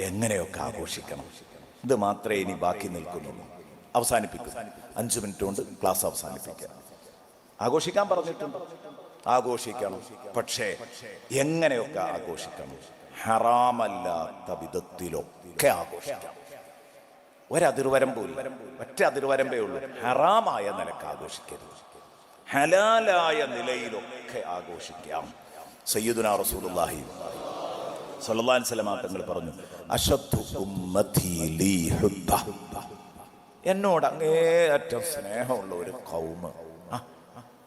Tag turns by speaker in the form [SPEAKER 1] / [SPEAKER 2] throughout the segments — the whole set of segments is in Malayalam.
[SPEAKER 1] എങ്ങനെയൊക്കെ ആഘോഷിക്കണം, ഇത് മാത്രമേ ഇനി ബാക്കി നിൽക്കുന്നുള്ളൂ. അവസാനിപ്പിക്കും, 5 മിനിറ്റ് കൊണ്ട് ക്ലാസ് അവസാനിപ്പിക്കാം. ആഘോഷിക്കാൻ പറഞ്ഞിട്ടുണ്ട്, ആഘോഷിക്കണം. പക്ഷേ എങ്ങനെയൊക്കെ ആഘോഷിക്കണം? ഹറാമല്ലാത്ത വിധത്തിലൊക്കെ ആഘോഷിക്കണം. ഒരതിർവരമ്പില്ല, ഒറ്റ അതിർവരമ്പേ ഉള്ളൂ. ഹറാമായ നിലക്ക് ആഘോഷിക്കരുത്, ഹലാലായ നിലയിലൊക്കെ ആഘോഷിക്കാം. സയ്യിദുനാ റസൂലുള്ളാഹി സ്വല്ലല്ലാഹു അലൈഹി വസല്ലം തങ്ങൾ പറഞ്ഞു, അശദ്ദു ഉമ്മത്തി ലീ ഹുബ്ബ, എന്നോട് അങ്ങേയറ്റം സ്നേഹമുള്ള ഒരു ഖൗമ്,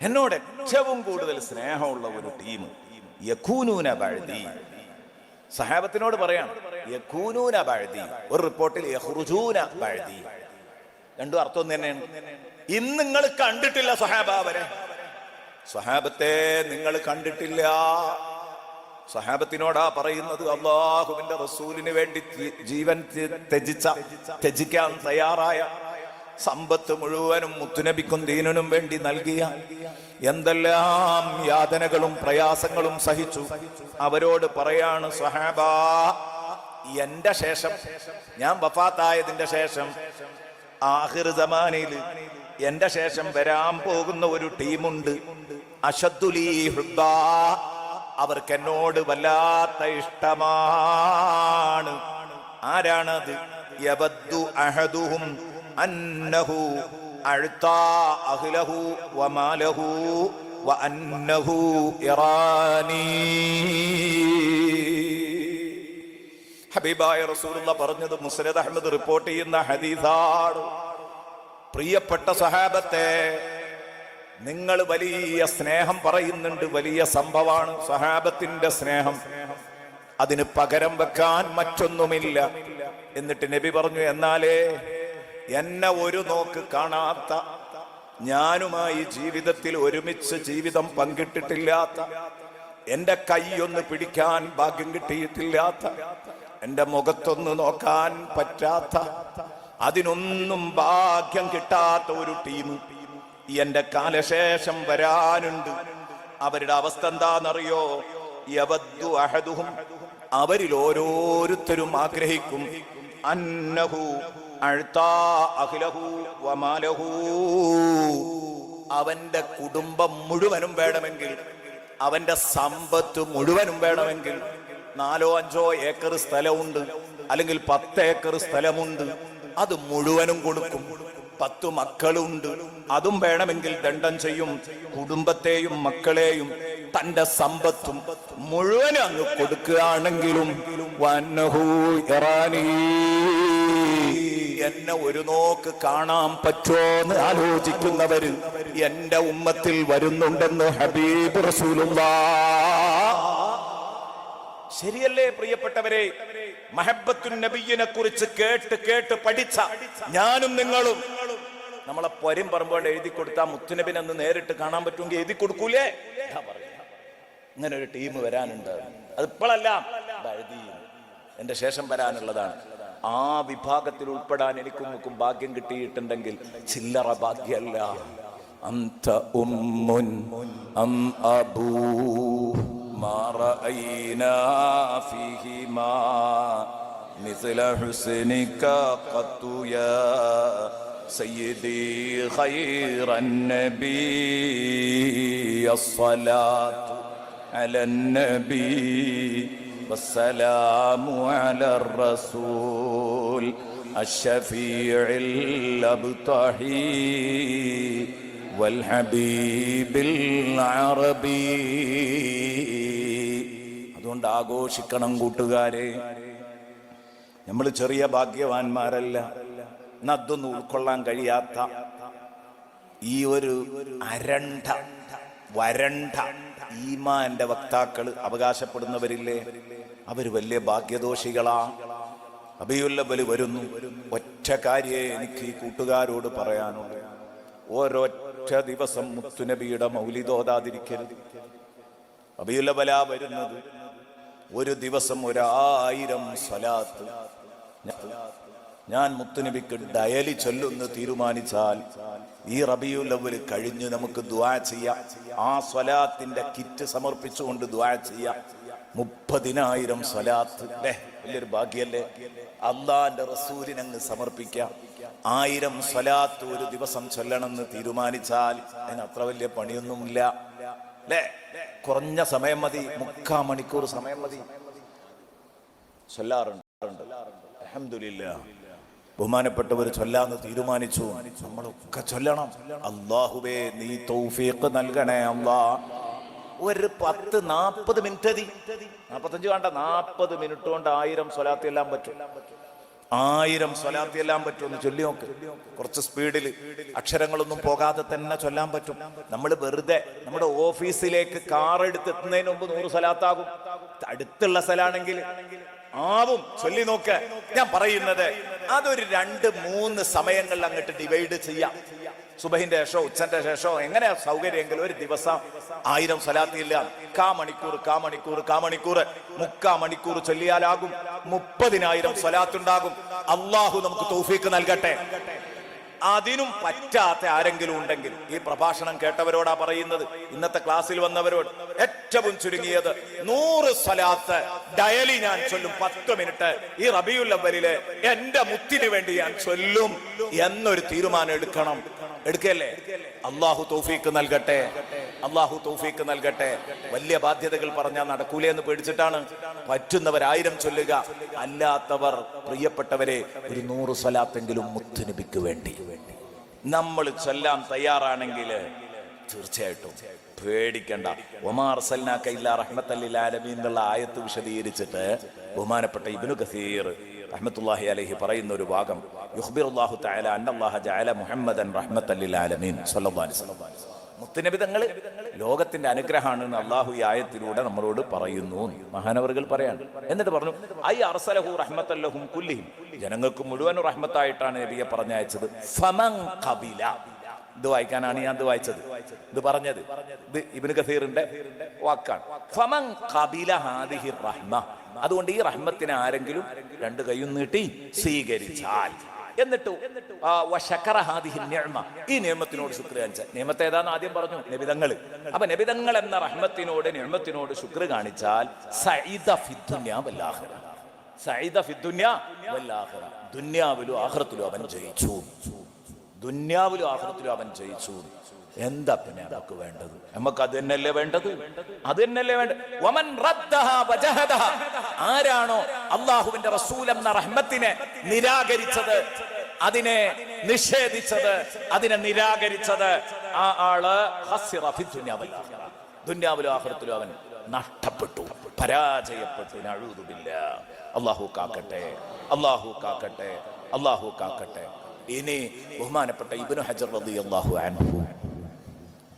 [SPEAKER 1] എന്നോട് ഏറ്റവും കൂടുതൽ സ്നേഹമുള്ള ഒരു ടീം, യകൂനൂന ബഅദി, സഹാബത്തിനോട് പറയാണ് യകൂനൂന ബഅദി, ഒരു റിപ്പോർട്ടിൽ യഖ്റുജൂന ബഅദി. രണ്ടും അർത്ഥം തന്നെയാണ്. ഇന്ന് നിങ്ങൾ കണ്ടിട്ടില്ല സ്വഹാബാവരെ, സ്വഹാബത്തെ നിങ്ങൾ കണ്ടിട്ടില്ല. സ്വഹാബത്തിനോടാ പറയുന്നത്, അല്ലാഹുവിന്റെ റസൂലിന് വേണ്ടി ജീവൻ ത്യജിക്കാൻ തയ്യാറായ, സമ്പത്ത് മുഴുവനും മുത്തുനബിക്കും ദീനിനും വേണ്ടി നൽകിയ, എന്തെല്ലാം യാതനകളും പ്രയാസങ്ങളും സഹിച്ചു, അവരോട് പറയാണ്, സ്വഹാബാ, എന്റെ ശേഷം, ഞാൻ വഫാത്തായതിന്റെ ശേഷം, ആഖിർ സമാനിൽ എന്റെ ശേഷം വരാൻ പോകുന്ന ഒരു ടീമുണ്ട്, അശദ്ദുലീ ഹുബ്ബാ, അവർക്ക് എന്നോട് വല്ലാത്ത ഇഷ്ടമാണ്. ആരാണത്? യബദ്ദു അഹദുഹും അന്നഹു അഅ്താ അഹ്ലഹു വമാലഹു വഅന്നഹു ഇറാനി. ഹബീബായ റസൂലുള്ളാഹി പറഞ്ഞത് മുസ്നദ് അഹ്മദ് റിപ്പോർട്ട് ചെയ്യുന്ന ഹദീസാണ്. പ്രിയപ്പെട്ട സഹാബത്തെ, നിങ്ങൾ വലിയ സ്നേഹം പറയുന്നുണ്ട്, വലിയ സംഭവമാണ് സഹാബത്തിന്റെ സ്നേഹം, അതിന് പകരം വെക്കാൻ മറ്റൊന്നുമില്ല. എന്നിട്ട് നബി പറഞ്ഞു, എന്നാലേ എന്നെ ഒരു നോക്ക് കാണാത്ത, ഞാനുമായി ജീവിതത്തിൽ ഒരുമിച്ച് ജീവിതം പങ്കിട്ടിട്ടില്ലാത്ത, എന്റെ കൈയൊന്ന് പിടിക്കാൻ ഭാഗ്യം കിട്ടിയിട്ടില്ലാത്ത, എന്റെ മുഖത്തൊന്ന് നോക്കാൻ പറ്റാത്ത, അതിനൊന്നും ഭാഗ്യം കിട്ടാത്ത ഒരു ടീം എന്റെ കാലശേഷം വരാനുണ്ട്. അവരുടെ അവസ്ഥ എന്താണെന്നറിയോ? യവദ്ദു അഹദുഹും, അവരിൽ ഓരോരുത്തരും ആഗ്രഹിക്കും, അന്നഹു അഅ്താ അഹ്ലഹു വമാലഹു, അവന്റെ കുടുംബം മുഴുവനും വേണമെങ്കിൽ, അവന്റെ സമ്പത്ത് മുഴുവനും വേണമെങ്കിൽ, 4-5 ഏക്കർ സ്ഥലമുണ്ട്, അല്ലെങ്കിൽ 10 ഏക്കർ സ്ഥലമുണ്ട്, അത് മുഴുവനും കൊടുക്കും. 10 മക്കളുണ്ട്, അതും വേണമെങ്കിൽ ദണ്ഡം ചെയ്യും. കുടുംബത്തെയും മക്കളെയും തന്റെ സമ്പത്തും മുഴുവനും അങ്ങ് കൊടുക്കുകയാണെങ്കിലും, വന്നഹു ഇറാനി, എന്നെ ഒരു നോക്ക് കാണാൻ പറ്റുമോന്ന് ആലോചിക്കുന്നവര് എന്റെ ഉമ്മത്തിൽ വരുന്നുണ്ടെന്ന് ഹബീബ് റസൂലുള്ളാഹ്. ശരിയല്ലേ പ്രിയപ്പെട്ടവരെ? മഹബ്ബത്തുൻ നബിയിനെ കുറിച്ച് കേട്ട് കേട്ട് പഠിച്ച ഞാനും നിങ്ങളും, നമ്മളെ പൊരും പറമ്പോണ്ട് എഴുതി കൊടുത്താൽ മുത്തുനബിനെ ഒന്ന് നേരിട്ട് കാണാൻ പറ്റുമെങ്കിൽ എഴുതി കൊടുക്കൂലേ? ഇങ്ങനെ ഒരു ടീം വരാനുണ്ട്, അത് ഇപ്പോഴല്ല, എന്റെ ശേഷം വരാനുള്ളതാണ്. ആ വിഭാഗത്തിൽ ഉൾപ്പെടാൻ എനിക്കും ഭാഗ്യം കിട്ടിയിട്ടുണ്ടെങ്കിൽ ചില്ലറ ഭാഗ്യമല്ല. അന്ത ഉമ്മുൻ അം അബൂ മാ റഅയ്നാ ഫീഹിമാ മിസ്ല ഹുസ്നിക ഖത്തു യാ സയ്യിദി ഖൈറൻ നബി അസ്സലാത്തു അലൻ നബി വസ്സലാമു അലർ റസൂൽ അശ്ശഫീഇൽ അബ്തഹി വൽ ഹബീബിൽ അറബി. അതുകൊണ്ട് ആഘോഷിക്കണം കൂട്ടുകാരെ. നമ്മൾ ചെറിയ ഭാഗ്യവാന്മാരല്ല. അതൊന്നും ഉൾക്കൊള്ളാൻ കഴിയാത്ത ഈ ഒരു വരണ്ട ഈമാന്റെ വക്താക്കൾ അവകാശപ്പെടുന്നവരില്ലേ, അവര് വലിയ ഭാഗ്യദോഷികളാ. റബീഉൽ വരുന്നു. ഒറ്റ കാര്യേ എനിക്ക് ഈ കൂട്ടുകാരോട് പറയാനുള്ളൂ, ഒരൊറ്റ ദിവസം മുത്തുനബിയുടെ മൗലിദ് ഓതാതിരിക്കരുത്. റബീഉൽ വരുന്നത്, ഒരു ദിവസം 1000 സ്വലാത്ത് ഞാൻ മുത്തുനബിക്ക് ഡയലി ചൊല്ലുന്ന് തീരുമാനിച്ചാൽ ഈ റബീഉൽ അവ്വൽ കഴിഞ്ഞ് നമുക്ക് ദുആ ചെയ്യാം. ആ സ്വലാത്തിന്റെ കിറ്റ് സമർപ്പിച്ചുകൊണ്ട് ദുആ ചെയ്യാം. 30,000 സ്വലാത്ത് അല്ലേ, വലിയൊരു ഭാഗ്യല്ലേ? അള്ളാന്റെ റസൂലിനങ്ങ് സമർപ്പിക്കാം. 1000 സ്വലാത്ത് ഒരു ദിവസം ചൊല്ലണമെന്ന് തീരുമാനിച്ചാൽ അതിന് അത്ര വലിയ പണിയൊന്നുമില്ല അല്ലേ? കുറഞ്ഞ സമയം മതി, 3/4 മണിക്കൂർ സമയം മതി. ചൊല്ലാറുണ്ട്. അൽഹംദുലില്ലാ, ബഹുമാനപ്പെട്ടവർ ചൊല്ലാന്ന് തീരുമാനിച്ചു, നമ്മളൊക്കെ ചൊല്ലണം. അല്ലാഹുവേ നീ തൗഫീഖ് നൽകണേ അല്ലാ. ഒരു 10-40 മിനിറ്റ് മതി, 45 വേണ്ട, 40 മിനിറ്റ് കൊണ്ട് 1000 സ്വലാത്ത് എല്ലാം പറ്റും. 1000 സ്വലാത്ത് എല്ലാം പറ്റും. ഒന്ന് ചൊല്ലി നോക്ക്, കുറച്ച് സ്പീഡിൽ, അക്ഷരങ്ങളൊന്നും പോകാതെ തന്നെ ചൊല്ലാൻ പറ്റും. നമ്മൾ വെറുതെ നമ്മുടെ ഓഫീസിലേക്ക് കാർ എടുത്തെത്തുന്നതിന് മുമ്പ് 100 സ്വലാത്താകും. അടുത്തുള്ള സ്ഥലമാണെങ്കിൽ ആവും. ചൊല്ലി നോക്ക്. ഞാൻ പറയുന്നത് അതൊരു 2-3 സമയങ്ങളിൽ അങ്ങോട്ട് ഡിവൈഡ് ചെയ്യാം. സുബഹിന്റെ ശേഷോ ഉച്ചന്റെ ശേഷോ എങ്ങനെയാ സൗകര്യമെങ്കിലും ഒരു ദിവസം 1000 സ്വലാത്തില്ല, 1/4 മണിക്കൂർ 3/4 മണിക്കൂർ ചൊല്ലിയാലാകും. 30,000 സ്വലാത്തുണ്ടാകും. അള്ളാഹു നമുക്ക് തൗഫീഖ് നൽകട്ടെ. അതിനും പറ്റാത്ത ആരെങ്കിലും ഉണ്ടെങ്കിൽ ഈ പ്രഭാഷണം കേട്ടവരോടാ പറയുന്നത്, ഇന്നത്തെ ക്ലാസ്സിൽ വന്നവരോട്, ഏറ്റവും ചുരുങ്ങിയത് 100 സ്വലാത്ത് ഡയലി ഞാൻ ചൊല്ലും 10 മിനിറ്റ് ഈ റബീഉൽ അവ്വലിലെ എന്റെ മുത്തിന് വേണ്ടി ഞാൻ ചൊല്ലും എന്നൊരു തീരുമാനം എടുക്കണം. എടുക്കല്ലേ? അള്ളാഹു തൗഫീഖ് നൽകട്ടെ, അള്ളാഹു തൗഫീഖ് നൽകട്ടെ. വലിയ ബാധ്യതകൾ പറഞ്ഞാൽ നടക്കൂലേ എന്ന് പേടിച്ചിട്ടാണ്. പറ്റുന്നവർ 1000 ചൊല്ലുക. അല്ലാത്തവർ പ്രിയപ്പെട്ടവരെ ഒരു 100 സ്വലാത്തെങ്കിലും മുത്തുനബിക്ക് വേണ്ടി നമ്മൾ ചൊല്ലാൻ തയ്യാറാണെങ്കിൽ തീർച്ചയായിട്ടും പേടിക്കണ്ട. വമാ അർസൽനാക ഇല്ലാ റഹ്മത്തൽ ലിൽ ആലമീൻ എന്നുള്ള ആയത്ത് വിശദീകരിച്ചിട്ട് ബഹുമാനപ്പെട്ട ഇബ്നു കസീർ റഹ്മത്തുള്ളാഹി അലൈഹി പറയുന്ന ഒരു ഭാഗം, യുഖ്ബിറുല്ലാഹു തആല അന്നല്ലാഹ ജഅല മുഹമ്മദൻ റഹ്മത്തൽ ലിൽ ആലമീൻ സ്വല്ലല്ലാഹു അലൈഹി വസല്ലം. മുത്തുനബി തങ്ങൾ ലോകത്തിന്റെ അനുഗ്രഹമാണെന്ന് അള്ളാഹു ഈ ആയത്തിലൂടെ നമ്മളോട് പറയുന്നു. മഹാനവറുകൾ പറയാണ്. എന്നിട്ട് പറഞ്ഞു, ഐ അർസലഹു റഹ്മത്തൽ ലഹും കുല്ലിഹിം, ജനങ്ങൾക്ക് മുഴുവൻ റഹ്മത്തായിട്ടാണ് നബിയെ പറഞ്ഞയച്ചത്. ഫമൻ ഖബില, ഇത് വായിക്കാനാണ് ഞാൻ ഇത് വായിച്ചത്, ഇത് പറഞ്ഞത്, ഇത് ഇബ്നു കസീറിന്റെ വാക്കാണ്. ഫമൻ ഖബില ഹാദിഹി റഹ്മ, അതുകൊണ്ട് ഈ റഹ്മത്തിനെ ആരെങ്കിലും 2 കൈയും നീട്ടി സ്വീകരിച്ചാൽ, എന്നിട്ട് ഈ നിയമത്തിനോട് ശുക്ർ കാണിച്ചാൽ, നിയമത്തെ ഏതാന്ന് ആദ്യം പറഞ്ഞു നബിതങ്ങൾ. അപ്പൊ നബിതങ്ങൾ എന്ന റഹ്മത്തിനോട് നിയമത്തിനോട് ശുക്ർ കാണിച്ചാൽ സഈദ ഫിദ്ദുനിയ വൽ ആഖിറ, സഈദ ഫിദ്ദുനിയ വൽ ആഖിറ, ദുനിയാവിലും ആഖിറത്തിലും അവൻ ജയിച്ചു, ദുനിയാവിലും ആഖിറത്തിലും അവൻ ജയിച്ചു. എന്താ പിന്നെ നമുക്ക് വേണ്ടത്? നമുക്ക് അത് തന്നെയല്ലേ വേണ്ടത്, അത് തന്നെയല്ലേ വേണ്ടത്. വമൻ റദ്ദഹ വജഹദഹ, ആരാണോ അല്ലാഹുവിന്റെ റസൂൽ എന്ന റഹ്മത്തിനെ നിരാകരിച്ചത്, അതിനെ നിഷേധിച്ചത്, അതിനെ നിരാകരിച്ചത്, ആ ആള് ഖസിറ ഫിദ്ദുനിയ വൽ ആഖിറ, ദുനിയാവിലും ആഖിറത്തിലും അവൻ നഷ്ടപ്പെട്ടു, പരാജയപ്പെട്ടു. നഊദു ബില്ലാഹ്. അല്ലാഹു കാക്കട്ടെ, അല്ലാഹു കാക്കട്ടെ, അല്ലാഹു കാക്കട്ടെ. ഇനി ബഹുമാനപ്പെട്ട ഇബ്നു ഹജർ റളിയല്ലാഹു അൻഹു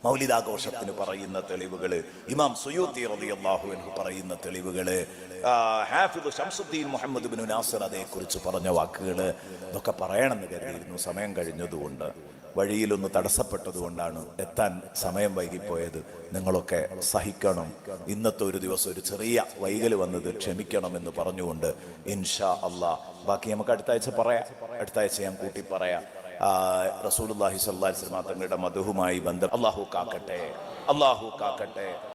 [SPEAKER 1] മൗലിദാഘോഷത്തിന് പറയുന്ന തെളിവുകള്, ഇമാം സുയൂത്തി റളിയല്ലാഹു അൻഹു പറയുന്ന തെളിവുകള്, ഹാഫിദ് ശംസുദ്ദീൻ മുഹമ്മദ് ഇബ്നു നാസിർ അതേക്കുറിച്ച് പറഞ്ഞ വാക്കുകള്, ഇതൊക്കെ പറയണമെന്ന് കരുതിയിരുന്നു. സമയം കഴിഞ്ഞതുകൊണ്ട്, വഴിയിലൊന്ന് തടസ്സപ്പെട്ടതുകൊണ്ടാണ് എത്താൻ സമയം വൈകിപ്പോയത്. നിങ്ങളൊക്കെ സഹിക്കണം. ഇന്നത്തെ ഒരു ദിവസം ഒരു ചെറിയ വൈകൽ വന്നത് ക്ഷമിക്കണമെന്ന് പറഞ്ഞുകൊണ്ട് ഇൻഷാ അല്ലാഹ് ബാക്കി നമുക്ക് അടുത്ത ആഴ്ച പറയാം. അടുത്ത ആഴ്ച ഞാൻ കൂട്ടി പറയാം. റസൂലുള്ളാഹി സ്വല്ലല്ലാഹി അലൈഹി വസല്ലം തങ്ങളുടെ മദ്ഹുമായി ബന്ധം. അല്ലാഹു കാക്കട്ടെ, അല്ലാഹു കാക്കട്ടെ.